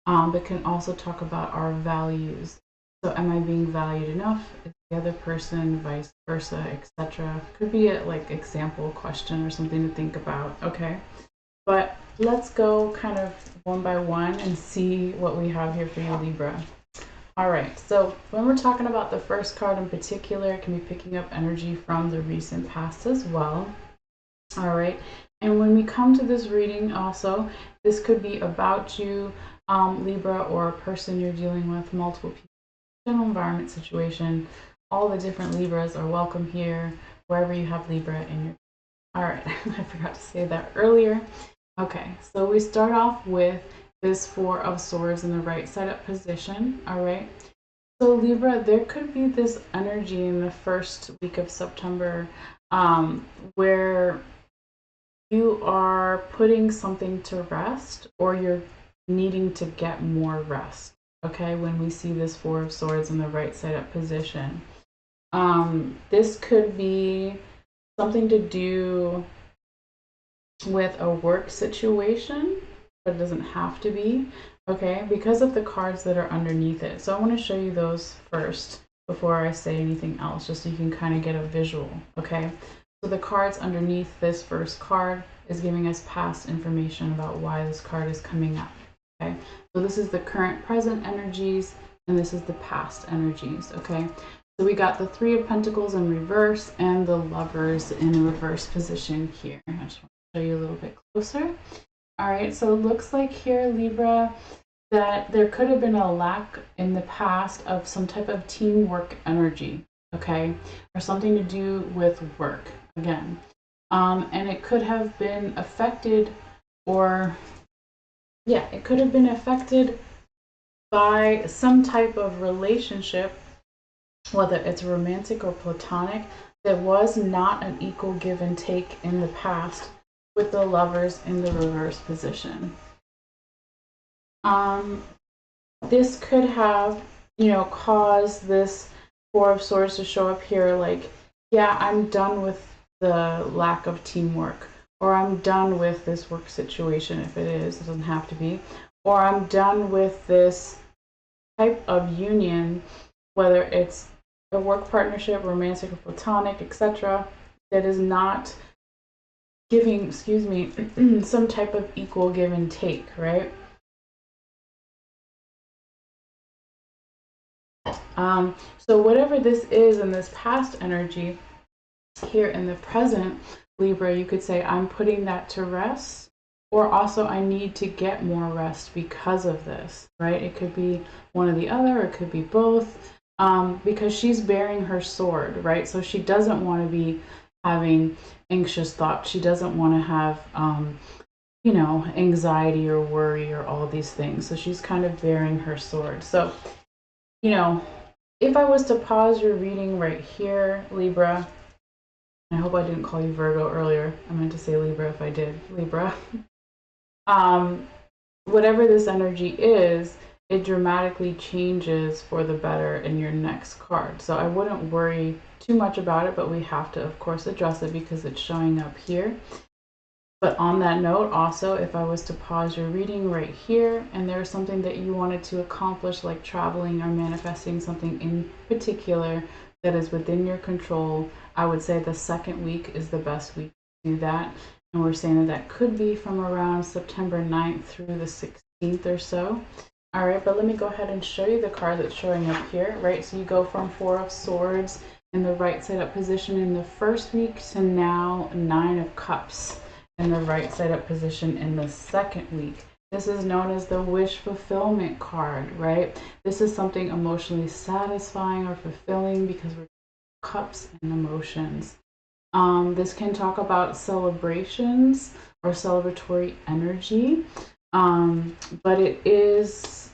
But can also talk about our values. So am I being valued enough? Is the other person, vice versa, etc. Could be a like example question or something to think about, okay? But let's go kind of one by one and see what we have here for you, Libra. All right, so when we're talking about the first card in particular, it can be picking up energy from the recent past as well. All right, and when we come to this reading also, this could be about you, Libra, or a person you're dealing with, multiple people, general environment situation. All the different Libras are welcome here, wherever you have Libra in your. All right, I forgot to say that earlier. Okay, so we start off with this Four of Swords in the right side up position. All right, so Libra, there could be this energy in the first week of September where you are putting something to rest, or you're needing to get more rest. Okay, when we see this Four of Swords in the right side up position, this could be something to do with a work situation, but it doesn't have to be, okay, because of the cards that are underneath it. So I want to show you those first before I say anything else, just so you can kind of get a visual, okay? So the cards underneath this first card is giving us past information about why this card is coming up, okay? So this is the current present energies, and this is the past energies, okay? So we got the Three of Pentacles in reverse and the Lovers in a reverse position here. I just want to show you a little bit closer. All right, so it looks like here, Libra, that there could have been a lack in the past of some type of teamwork energy, okay, or something to do with work, again. And it could have been affected, or, yeah, it could have been affected by some type of relationship, whether it's romantic or platonic, that was not an equal give and take in the past, with the Lovers in the reverse position. This could have, caused this Four of Swords to show up here like, yeah, I'm done with the lack of teamwork, or I'm done with this work situation, if it is, it doesn't have to be, or I'm done with this type of union, whether it's a work partnership, romantic or platonic, etc., that is not giving, excuse me, some type of equal give and take, right? So whatever this is in this past energy, here in the present, Libra, you could say, I'm putting that to rest, or also I need to get more rest because of this, right? It could be one or the other, it could be both, because she's bearing her sword, right? So she doesn't want to be having anxious thoughts. She doesn't want to have, you know, anxiety or worry or all these things. So she's kind of bearing her sword. So, you know, if I was to pause your reading right here, Libra, I hope I didn't call you Virgo earlier. I meant to say Libra if I did. Libra. Whatever this energy is, it dramatically changes for the better in your next card. So I wouldn't worry too much about it, but we have to, of course, address it because it's showing up here. But on that note, also, if I was to pause your reading right here and there's something that you wanted to accomplish, like traveling or manifesting something in particular that is within your control, I would say the second week is the best week to do that. And we're saying that that could be from around September 9th through the 16th or so. All right, but let me go ahead and show you the card that's showing up here, right? So you go from Four of Swords in the right side up position in the first week to now Nine of Cups in the right side up position in the second week. This is known as the wish fulfillment card, right? This is something emotionally satisfying or fulfilling because we're cups and emotions. This can talk about celebrations or celebratory energy, but it is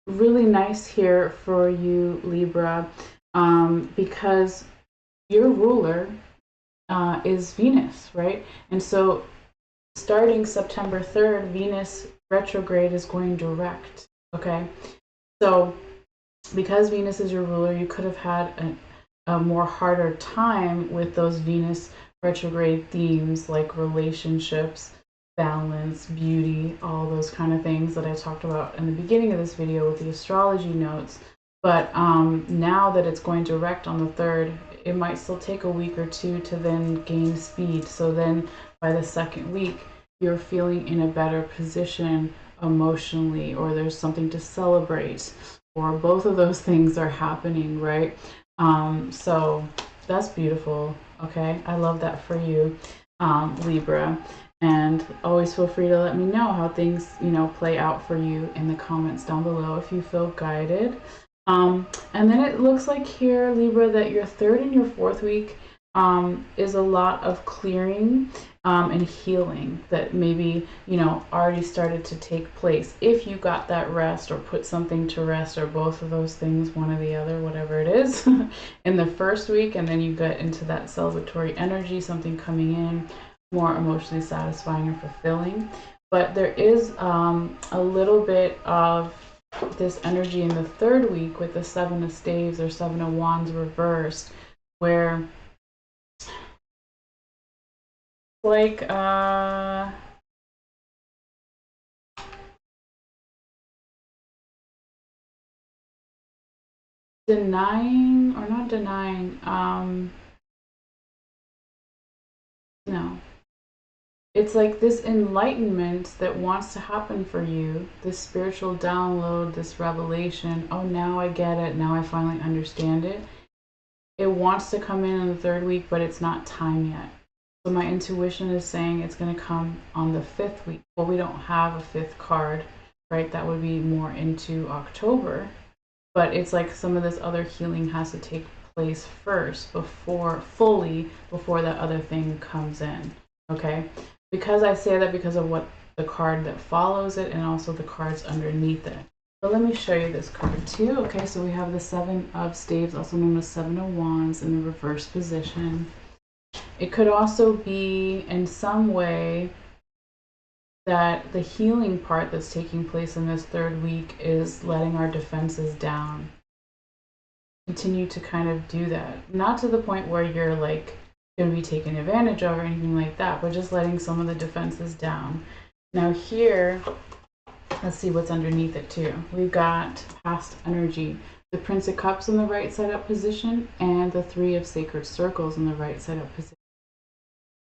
really nice here for you, Libra, because your ruler is Venus, right? And so starting September 3rd, Venus retrograde is going direct, okay? So because Venus is your ruler, you could have had a more harder time with those Venus retrograde themes like relationships, balance, beauty, all those kind of things that I talked about in the beginning of this video with the astrology notes. But now that it's going direct on the 3rd, it might still take a week or two to then gain speed. So then by the second week, you're feeling in a better position emotionally, or there's something to celebrate, or both of those things are happening, right? So that's beautiful. Okay, I love that for you, Libra. And always feel free to let me know how things, you know, play out for you in the comments down below if you feel guided. And then it looks like here, Libra, that your third and your fourth week is a lot of clearing and healing that maybe, you know, already started to take place. If you got that rest or put something to rest or both of those things, one or the other, whatever it is, in the first week, and then you get into that celebratory energy, something coming in, more emotionally satisfying or fulfilling. But there is a little bit of this energy in the third week with the Seven of Staves or Seven of Wands reversed, where like denying, or not denying, no, it's like this enlightenment that wants to happen for you, this spiritual download, this revelation. Oh, now I get it, now I finally understand it. It wants to come in the third week, but it's not time yet. So my intuition is saying it's going to come on the fifth week. Well, we don't have a fifth card, right? That would be more into October. But it's like some of this other healing has to take place first before that other thing comes in. Okay? Because I say that because of what the card that follows it and also the cards underneath it. But let me show you this card too. Okay, so we have the Seven of Staves, also known as Seven of Wands, in the reverse position. It could also be in some way that the healing part that's taking place in this third week is letting our defenses down. Continue to kind of do that. Not to the point where you're like going to be taken advantage of or anything like that, but just letting some of the defenses down. Now here, Let's see what's underneath it too. We've got past energy, the Prince of Cups in the right side up position, and the Three of Sacred Circles in the right side up position.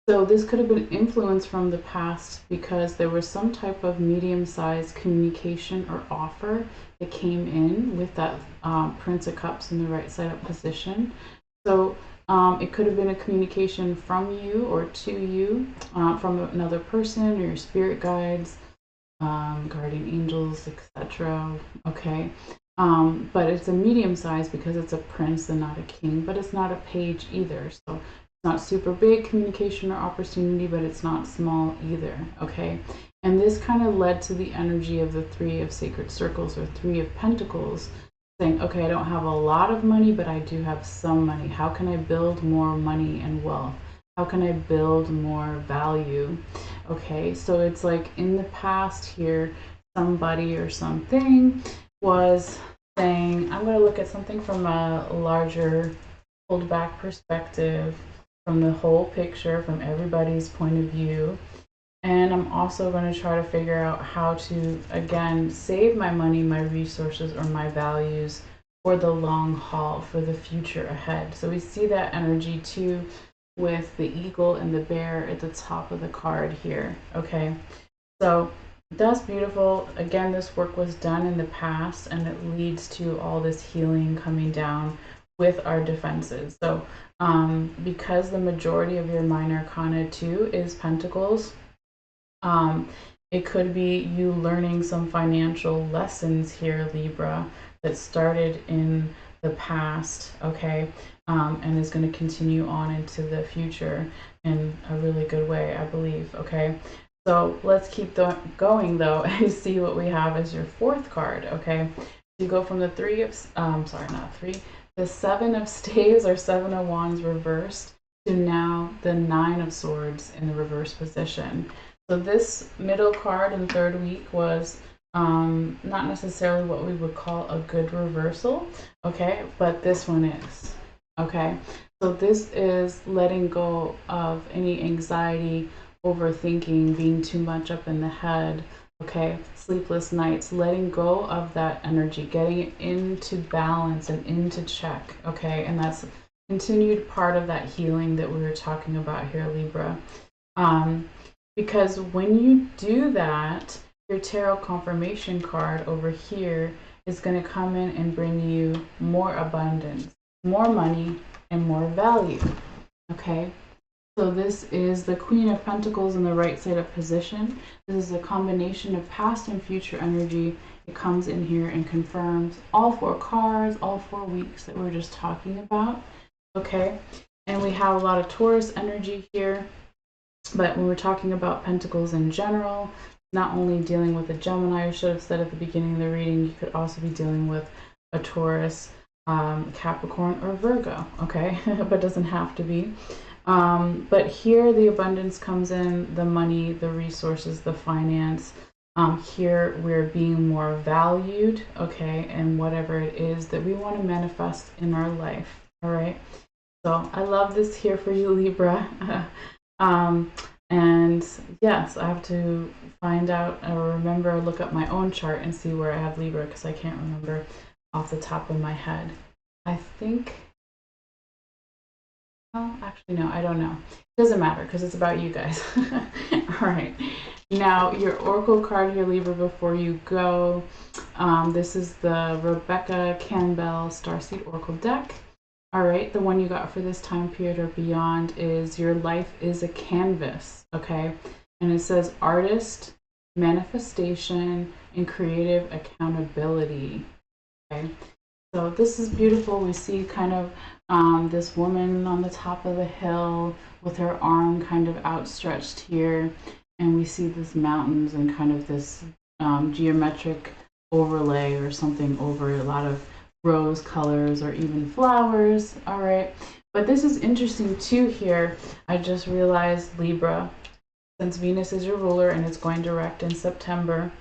So this could have been influenced from the past because there was some type of medium-sized communication or offer that came in with that Prince of Cups in the right side up position. So it could have been a communication from you or to you, from another person or your spirit guides, guardian angels, etc. Okay. But it's a medium size because it's a prince and not a king, but it's not a page either. So not super big communication or opportunity, but it's not small either. Okay. And this kind of led to the energy of the Three of Sacred Circles or Three of Pentacles, saying, okay, I don't have a lot of money, but I do have some money. How can I build more money and wealth? How can I build more value? Okay, so it's like in the past here, somebody or something was saying, I'm going to look at something from a larger, pulled back perspective, from the whole picture, from everybody's point of view. And I'm also going to try to figure out how to, again, save my money, my resources, or my values for the long haul, for the future ahead. So we see that energy too with the eagle and the bear at the top of the card here. Okay, so that's beautiful. Again, this work was done in the past and it leads to all this healing coming down with our defenses. So because the majority of your minor arcana too is pentacles, it could be you learning some financial lessons here, Libra, that started in the past, okay, and is going to continue on into the future in a really good way, I believe, okay. So let's keep going though and see what we have as your fourth card, okay. You go from the the Seven of Staves or Seven of Wands reversed to now the Nine of Swords in the reverse position. So this middle card in third week was not necessarily what we would call a good reversal, okay, but this one is, okay. So this is letting go of any anxiety, overthinking, being too much up in the head, okay, sleepless nights, letting go of that energy, getting it into balance and into check, okay, and that's continued part of that healing that we were talking about here, Libra. Because when you do that, your tarot confirmation card over here is going to come in and bring you more abundance, more money, and more value, okay? So this is the Queen of Pentacles in the right side of position. This is a combination of past and future energy. It comes in here and confirms all four cards, all 4 weeks that we're just talking about, okay? And we have a lot of Taurus energy here. But when we're talking about Pentacles in general, not only dealing with a Gemini, I should have said at the beginning of the reading, you could also be dealing with a Taurus, Capricorn, or Virgo, okay? But it doesn't have to be. But here the abundance comes in, the money, the resources, the finance. Here we're being more valued, okay, and whatever it is that we want to manifest in our life, all right? So I love this here for you, Libra. And yes, I have to find out or remember, look up my own chart and see where I have Libra because I can't remember off the top of my head. I think, oh, actually, no, I don't know. It doesn't matter because it's about you guys. All right. Now, your Oracle card here, Libra, before you go. This is the Rebecca Campbell Starseed Oracle deck. All right, the one you got for this time period or beyond is your life is a canvas, okay? And it says artist, manifestation, and creative accountability, okay? So this is beautiful. We see kind of this woman on the top of the hill with her arm kind of outstretched here. And we see these mountains and kind of this geometric overlay or something over a lot of rose colors or even flowers, all right? But this is interesting too here. I just realized, Libra, since Venus is your ruler and it's going direct in September,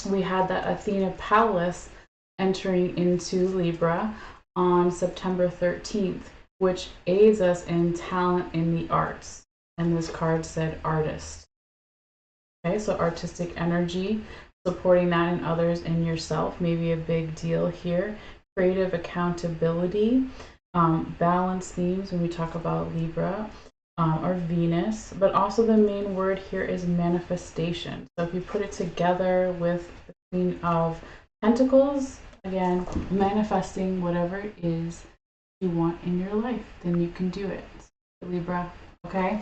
we had that Athena Palace entering into Libra on September 13th, which aids us in talent in the arts. And this card said artist. Okay, so artistic energy. supporting that in others and yourself may be a big deal here. Creative accountability, balance themes when we talk about Libra, or Venus, but also the main word here is manifestation. So if you put it together with the Queen of Pentacles, again, manifesting whatever it is you want in your life, then you can do it, Libra. Okay.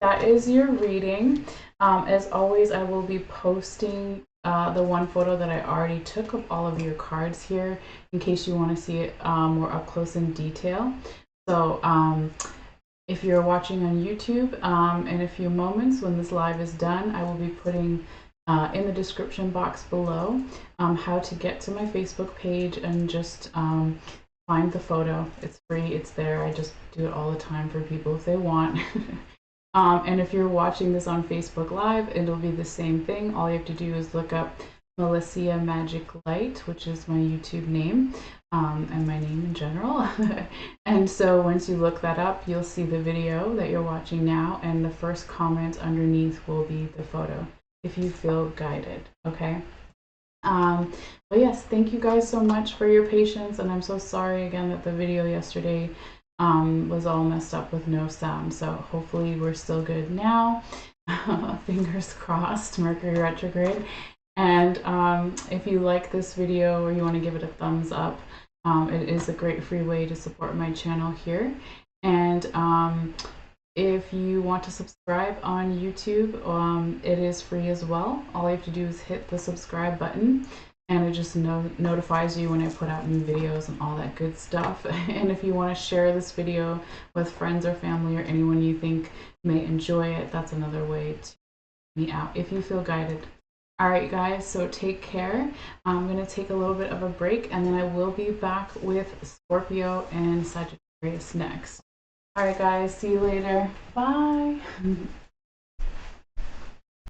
That is your reading. As always, I will be posting the one photo that I already took of all of your cards here in case you want to see it more up close in detail. So if you're watching on YouTube, in a few moments when this live is done, I will be putting in the description box below how to get to my Facebook page and just find the photo. It's free, it's there. I just do it all the time for people if they want. And if you're watching this on Facebook Live, it'll be the same thing. All you have to do is look up Malessea Magic Light, which is my YouTube name, and my name in general. And so once you look that up, you'll see the video that you're watching now, and the first comment underneath will be the photo, if you feel guided, okay? But yes, thank you guys so much for your patience, and I'm so sorry again that the video yesterday was all messed up with no sound. So hopefully we're still good now. Fingers crossed, Mercury retrograde. And if you like this video or you want to give it a thumbs up, it is a great free way to support my channel here. And if you want to subscribe on YouTube, it is free as well. All you have to do is hit the subscribe button, and it just notifies you when I put out new videos and all that good stuff. And if you want to share this video with friends or family or anyone you think may enjoy it, that's another way to help me out if you feel guided. All right, guys, so take care. I'm going to take a little bit of a break, and then I will be back with Scorpio and Sagittarius next. All right, guys, see you later. Bye.